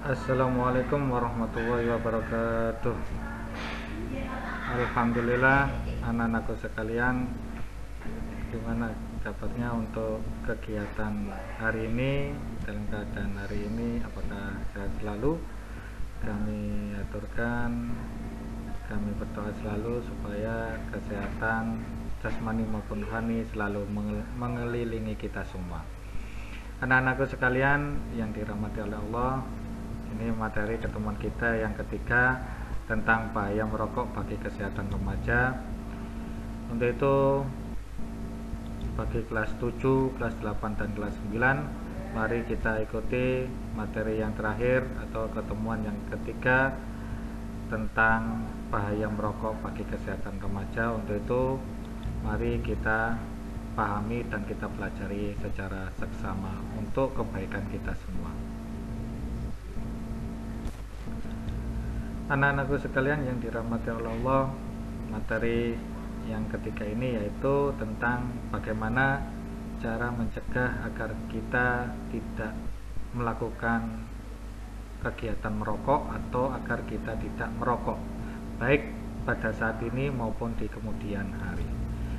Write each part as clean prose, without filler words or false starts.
Assalamualaikum warahmatullahi wabarakatuh. Alhamdulillah anak-anakku sekalian, gimana dapatnya untuk kegiatan hari ini, dalam keadaan hari ini apakah sehat selalu? Kami aturkan, kami berdoa selalu supaya kesehatan jasmani maupun rohani selalu mengelilingi kita semua. Anak-anakku sekalian yang dirahmati oleh Allah, ini materi ketemuan kita yang ketiga tentang bahaya merokok bagi kesehatan remaja. Untuk itu bagi kelas 7, kelas 8 dan kelas 9, mari kita ikuti materi yang terakhir atau ketemuan yang ketiga tentang bahaya merokok bagi kesehatan remaja. Untuk itu mari kita pahami dan kita pelajari secara seksama untuk kebaikan kita semua. Anak-anakku sekalian yang dirahmati oleh Allah, materi yang ketiga ini yaitu tentang bagaimana cara mencegah agar kita tidak melakukan kegiatan merokok atau agar kita tidak merokok, baik pada saat ini maupun di kemudian hari.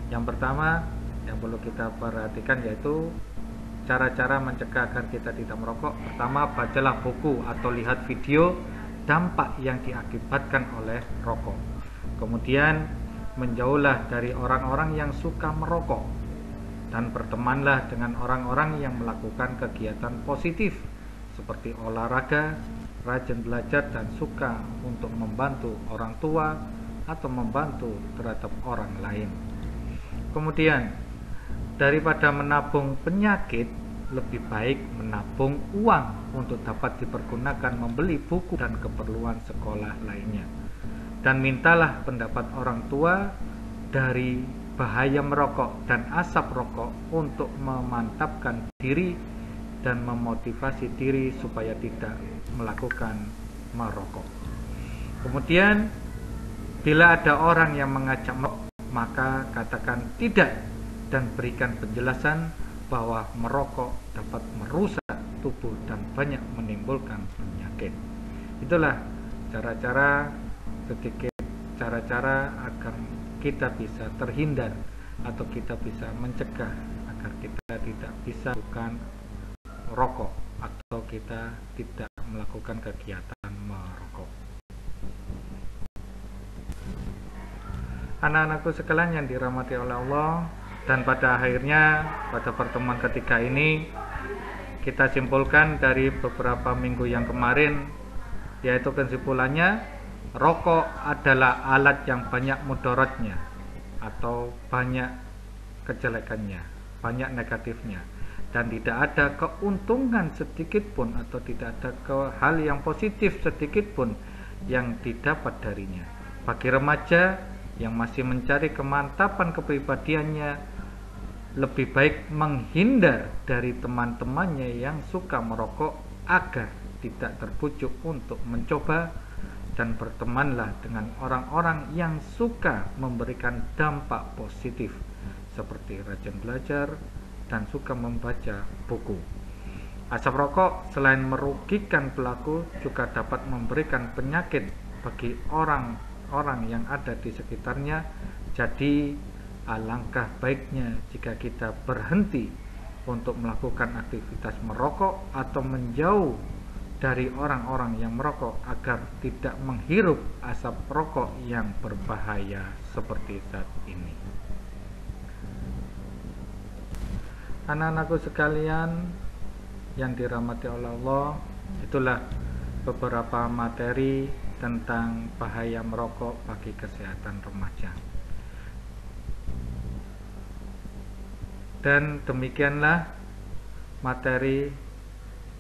Yang pertama yang perlu kita perhatikan yaitu cara-cara mencegah agar kita tidak merokok. Pertama, bacalah buku atau lihat video dampak yang diakibatkan oleh rokok. Kemudian, menjauhlah dari orang-orang yang suka merokok dan bertemanlah dengan orang-orang yang melakukan kegiatan positif seperti olahraga, rajin belajar dan suka untuk membantu orang tua atau membantu terhadap orang lain. Kemudian, daripada menabung penyakit, lebih baik menabung uang untuk dapat dipergunakan membeli buku dan keperluan sekolah lainnya. Dan mintalah pendapat orang tua dari bahaya merokok dan asap rokok untuk memantapkan diri dan memotivasi diri supaya tidak melakukan merokok. Kemudian, bila ada orang yang mengajak merokok, maka katakan tidak dan berikan penjelasan bahwa merokok dapat merusak tubuh dan banyak menimbulkan penyakit. Itulah cara-cara agar kita bisa terhindar atau kita bisa mencegah agar kita tidak bisa melakukan merokok atau kita tidak melakukan kegiatan merokok. Anak-anakku sekalian yang dirahmati oleh Allah, dan pada akhirnya pada pertemuan ketiga ini kita simpulkan dari beberapa minggu yang kemarin, yaitu kesimpulannya rokok adalah alat yang banyak mudaratnya atau banyak kejelekannya, banyak negatifnya, dan tidak ada keuntungan sedikit pun atau tidak ada hal yang positif sedikit pun yang didapat darinya. Bagi remaja yang masih mencari kemantapan kepribadiannya, lebih baik menghindar dari teman-temannya yang suka merokok agar tidak terbujuk untuk mencoba, dan bertemanlah dengan orang-orang yang suka memberikan dampak positif seperti rajin belajar dan suka membaca buku. Asap rokok selain merugikan pelaku juga dapat memberikan penyakit bagi orang-orang yang ada di sekitarnya. Jadi alangkah baiknya jika kita berhenti untuk melakukan aktivitas merokok atau menjauh dari orang-orang yang merokok agar tidak menghirup asap rokok yang berbahaya seperti saat ini. Anak-anakku sekalian yang dirahmati oleh Allah, itulah beberapa materi tentang bahaya merokok bagi kesehatan remaja. Dan demikianlah materi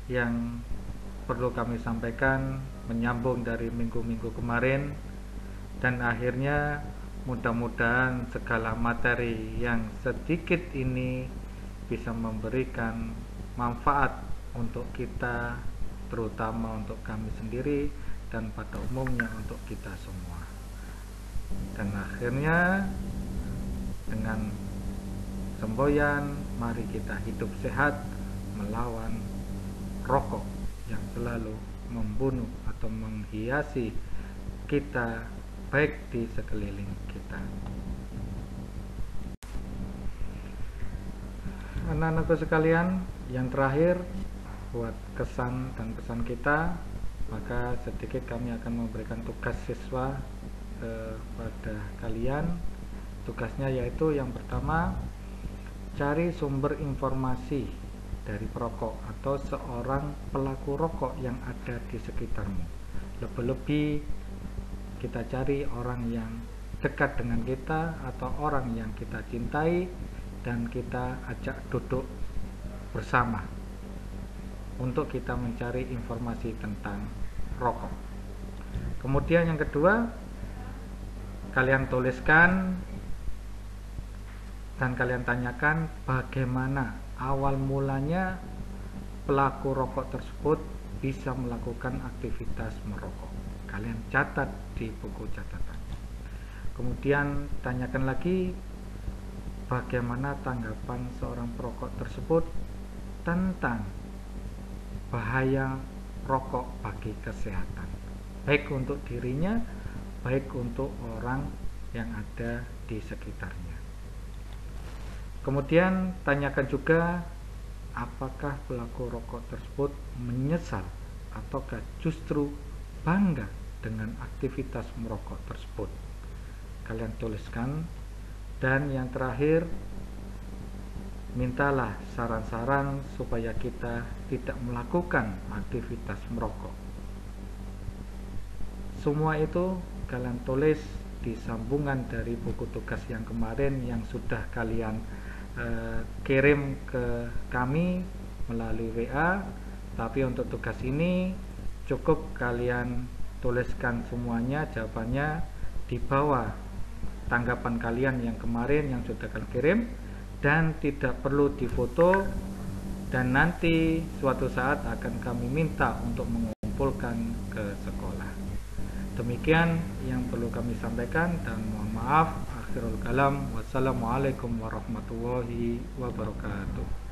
yang perlu kami sampaikan menyambung dari minggu-minggu kemarin, dan akhirnya mudah-mudahan segala materi yang sedikit ini bisa memberikan manfaat untuk kita, terutama untuk kami sendiri dan pada umumnya untuk kita semua. Dan akhirnya dengan semboyan, mari kita hidup sehat melawan rokok yang selalu membunuh atau menghiasi kita baik di sekeliling kita. Anak-anakku sekalian, yang terakhir buat kesan dan pesan kita, maka sedikit kami akan memberikan tugas siswa kepada kalian. Tugasnya yaitu yang pertama, cari sumber informasi dari perokok atau seorang pelaku rokok yang ada di sekitarmu. Lebih-lebih kita cari orang yang dekat dengan kita atau orang yang kita cintai dan kita ajak duduk bersama untuk kita mencari informasi tentang rokok. Kemudian yang kedua, kalian tuliskan dan kalian tanyakan bagaimana awal mulanya pelaku rokok tersebut bisa melakukan aktivitas merokok. Kalian catat di buku catatan. Kemudian tanyakan lagi bagaimana tanggapan seorang perokok tersebut tentang bahaya rokok bagi kesehatan, baik untuk dirinya, baik untuk orang yang ada di sekitarnya. Kemudian tanyakan juga apakah pelaku rokok tersebut menyesal ataukah justru bangga dengan aktivitas merokok tersebut. Kalian tuliskan. Dan yang terakhir, mintalah saran-saran supaya kita tidak melakukan aktivitas merokok. Semua itu kalian tulis di sambungan dari buku tugas yang kemarin yang sudah kalian kirim ke kami melalui WA. Tapi untuk tugas ini cukup kalian tuliskan semuanya jawabannya di bawah tanggapan kalian yang kemarin yang sudah kalian kirim, dan tidak perlu difoto, dan nanti suatu saat akan kami minta untuk mengumpulkan ke sekolah. Demikian yang perlu kami sampaikan, dan mohon maaf. Akhirul kalam. Wassalamualaikum warahmatullahi wabarakatuh.